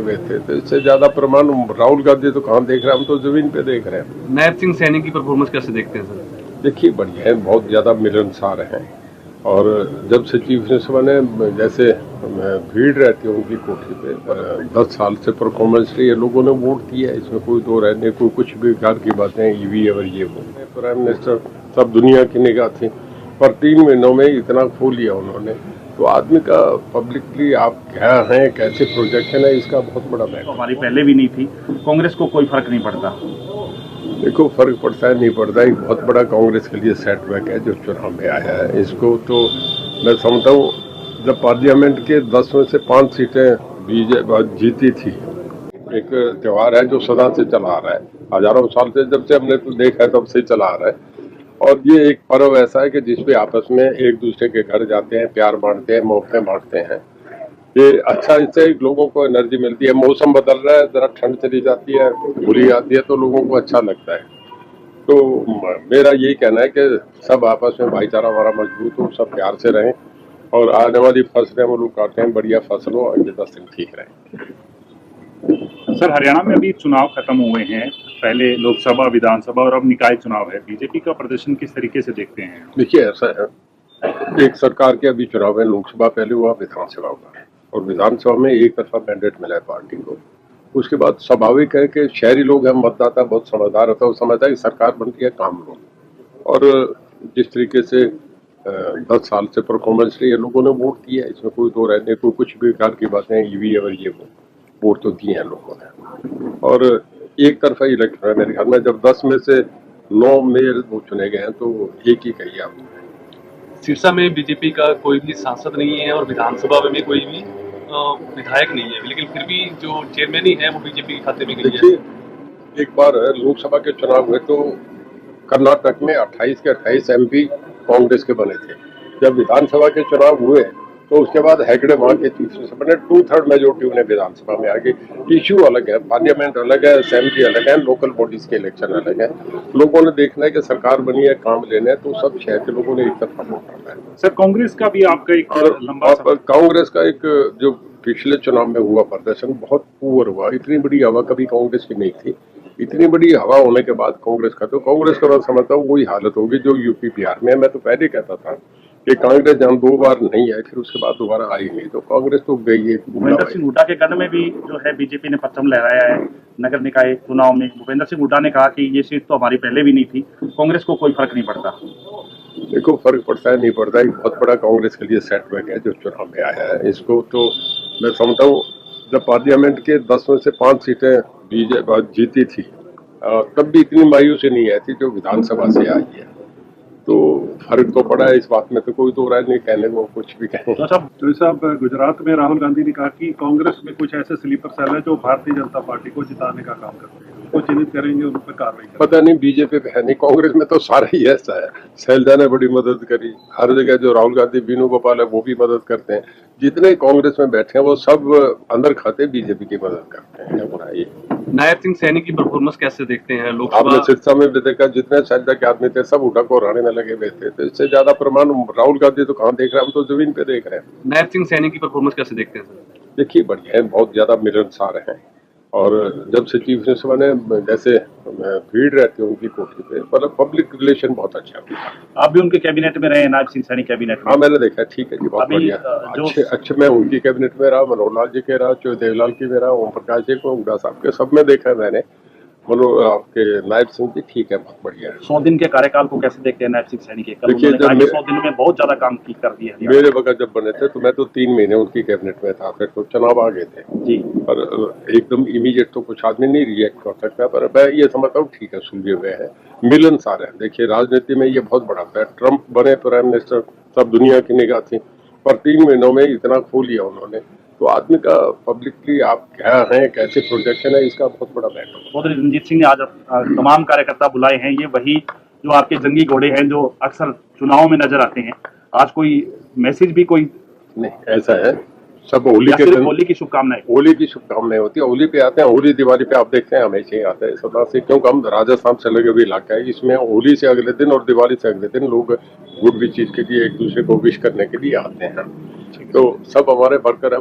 हुए थे, तो इससे ज्यादा प्रमाण राहुल गांधी तो कहाँ देख रहे हैं, हम तो जमीन पे देख रहे हैं। नायब सिंह सैनी की परफॉर्मेंस कैसे देखते हैं सर? देखिए बढ़िया है, बहुत ज्यादा मिलनसार हैं। और जब से चीफ मिनिस्टर बने, जैसे भीड़ रहती है उनकी कोठी पे, 10 साल से परफॉर्मेंस रही है, लोगों ने वोट दिया है, इसमें कोई दो रहने कोई कुछ भी घर की बातें ईवी और ये वो। प्राइम मिनिस्टर सब दुनिया की निगाह थी, पर 3 महीनों में इतना खो लिया उन्होंने। तो आदमी का पब्लिकली आप क्या हैं, कैसे प्रोजेक्शन है, इसका बहुत बड़ा मैटर। तो हमारी पहले भी नहीं थी, कांग्रेस को कोई फर्क नहीं पड़ता। देखो फर्क पड़ता है नहीं पड़ता, एक बहुत बड़ा कांग्रेस के लिए सेटबैक है जो चुनाव में आया है। इसको तो मैं समझता हूँ, जब पार्लियामेंट के 10 में से 5 सीटें बीजेपी जीती थी, एक त्योहार है जो सदा से चला आ रहा है, हजारों साल से, जब से हमने तो देखा है तब से चला आ रहा है। और ये एक पर्व ऐसा है कि जिसपे आपस में एक दूसरे के घर जाते हैं, प्यार बांटते हैं, मोहब्बतें बांटते हैं। ये अच्छा, इससे लोगों को एनर्जी मिलती है। मौसम बदल रहा है, जरा ठंड चली जाती है, होली आती है, तो लोगों को अच्छा लगता है। तो मेरा यही कहना है कि सब आपस में भाईचारा हमारा मजबूत हो, सब प्यार से रहें, और आने वाली फसलें हम लोग काटते हैं, बढ़िया फसल हो, अगले 10 दिन ठीक रहे। सर, हरियाणा में अभी चुनाव खत्म हुए हैं, पहले लोकसभा, विधानसभा और अब निकाय चुनाव है। बीजेपी का प्रदर्शन किस तरीके से देखते हैं? देखिए ऐसा है, एक सरकार के अभी चुनाव है, लोकसभा पहले हुआ, विधानसभा हुआ, और विधानसभा में एक तरफा मैंडेट मिला है पार्टी को। उसके बाद स्वाभाविक है कि शहरी लोग हैं, मतदाता बहुत समझदार होता है, वो समझता है कि सरकार बनती है काम लो। और जिस तरीके से 10 साल से परफॉर्मेंस रही है, लोगों ने वोट दिया है, इसमें कोई दो रहने कोई कुछ भी घर की बातें ईवी और ये वो, वोट तो दिए हैं लोगों ने। और एक तरफा इलेक्शन है मेरे ख्याल में, जब 10 में से 9 मेयर वो चुने गए हैं, तो एक ही कहिए आप। सिरसा में बीजेपी का कोई भी सांसद नहीं है और विधानसभा में भी कोई भी विधायक नहीं है, लेकिन फिर भी जो चेयरमैन ही है वो बीजेपी के खाते में गई है। देखिए एक बार लोकसभा के चुनाव हुए तो कर्नाटक में 28 के 28 MP कांग्रेस के बने थे। जब विधानसभा के चुनाव हुए तो उसके बाद हेगड़े वहां के चीफ मिनिस्टर बने, 2/3 मेजोरिटी उन्हें विधानसभा में आ गई। इश्यू अलग है, पार्लियामेंट अलग है, असेंबली अलग है, लोकल बॉडीज के इलेक्शन अलग है। लोगों ने देखना है कि सरकार बनी है, काम लेने, तो सब शहर के लोगों ने एक तरफा वोट करना है। सर, कांग्रेस का भी आपका एक लंबा कांग्रेस का एक जो पिछले चुनाव में हुआ प्रदर्शन बहुत पुअर हुआ। इतनी बड़ी हवा कभी कांग्रेस की नहीं थी। इतनी बड़ी हवा होने के बाद कांग्रेस का, तो कांग्रेस का मैं समझता हूँ वही हालत होगी जो यूपी बिहार में। मैं तो पहले कहता था कि कांग्रेस जहाँ 2 बार नहीं आई, फिर उसके बाद दोबारा आई नहीं, तो कांग्रेस तो गई है। भूपेंद्र सिंह हुड्डा के गढ़ में भी जो है बीजेपी ने परचम लहराया है नगर निकाय चुनाव में। भूपेंद्र सिंह हुड्डा ने कहा कि ये सीट तो हमारी पहले भी नहीं थी, कांग्रेस को कोई फर्क नहीं पड़ता। देखो फर्क पड़ता है नहीं पड़ता, एक बहुत बड़ा कांग्रेस के लिए सेटबैक है जो चुनाव में आया है। इसको तो मैं समझता हूँ, जब पार्लियामेंट के 10 में से 5 सीटें बीजेपी जीती थी, तब भी इतनी मायूसी नहीं आई थी जो विधानसभा से आई है। तो फर्क तो पड़ा है, इस बात में तो कोई दो राय नहीं, कहने को कुछ भी कहें। तो साहब, गुजरात में राहुल गांधी ने कहा कि कांग्रेस में कुछ ऐसे स्लीपर सेल है जो भारतीय जनता पार्टी को जिताने का काम करते हैं, उनको चिन्हित करेंगे, उन पर कार्रवाई करेंगे। पता नहीं बीजेपी पे है नहीं, कांग्रेस में तो सारा ही ऐसा है। शैलजा ने बड़ी मदद करी, हर जगह जो राहुल गांधी, बीनू गोपाल है वो भी मदद करते हैं। जितने कांग्रेस में बैठे हैं वो सब अंदर खाते बीजेपी की मदद करते हैं। ये नायब सिंह सैनी की परफॉर्मेंस कैसे देखते हैं? आपने लोकसभा सिरसा में भी देखा, जितने शैलजा के आदमी थे सब उठा को हराने में लगे हुए थे, तो इससे ज्यादा प्रमाण राहुल गांधी तो कहाँ देख रहे हैं, हम तो जमीन पे देख रहे हैं। नायब सिंह सैनी की परफॉर्मेंस कैसे देखते हैं सर? देखिए बढ़िया है, बहुत ज्यादा मिलनसार हैं। और जब से चीफ मिनिस्टर बने, जैसे भीड़ रहती है उनकी कोठी पे, मतलब पब्लिक रिलेशन बहुत अच्छा है। आप भी उनके कैबिनेट में रहे, नायब सिंह सैनी कैबिनेट में? हाँ मैंने देखा, ठीक है जी, बहुत बढ़िया। अच्छे मैं उनकी कैबिनेट में रहा, मनोहर लाल जी के रहा, देवलाल की में रहा, ओम प्रकाश जी को, हुड्डा साहब के, सब में देखा है मैंने। आपके नायब सिंह जी ठीक है, बहुत बढ़िया है। 100 दिन के कार्यकाल को कैसे देखते हैं नायब सिंह सैनी के? देखिए, जब 100 दिन में बहुत ज्यादा काम कर दिया मेरे वक्त जब बने थे तो मैं तो 3 महीने उनकी कैबिनेट में था, फिर तो चुनाव आ गए थे जी। पर एकदम इमीडिएट तो कुछ आदमी नहीं रिएक्ट कर सकता, पर मैं ये समझता हूँ ठीक है, सुलझे हुए हैं, मिलनसार है। देखिए राजनीति में ये बहुत बड़ा है, ट्रम्प बने प्राइम मिनिस्टर, सब दुनिया की निगाह थी, पर 3 महीनों में इतना खो लिया उन्होंने। तो आदमी का पब्लिकली आप क्या हैं, कैसे प्रोजेक्शन है, इसका बहुत बड़ा मैटर। चौधरी रणजीत सिंह ने आज तमाम कार्यकर्ता बुलाए हैं, ये वही जो आपके जंगी घोड़े हैं जो अक्सर चुनाव में नजर आते हैं। आज कोई मैसेज भी कोई नहीं, ऐसा है, सब होली के दिन होली की शुभकामनाएं, होली की शुभकामनाएं होती है। होली पे आते हैं, होली दिवाली पे आप देखते हैं हमेशा ही आते हैं सदा से, क्योंकि हम राजस्थान से लगे हुए इलाका है। इसमें होली से अगले दिन और दिवाली से अगले दिन लोग गुड विश चीज के लिए एक दूसरे को विश करने के लिए आते हैं। तो सब हमारे वर्कर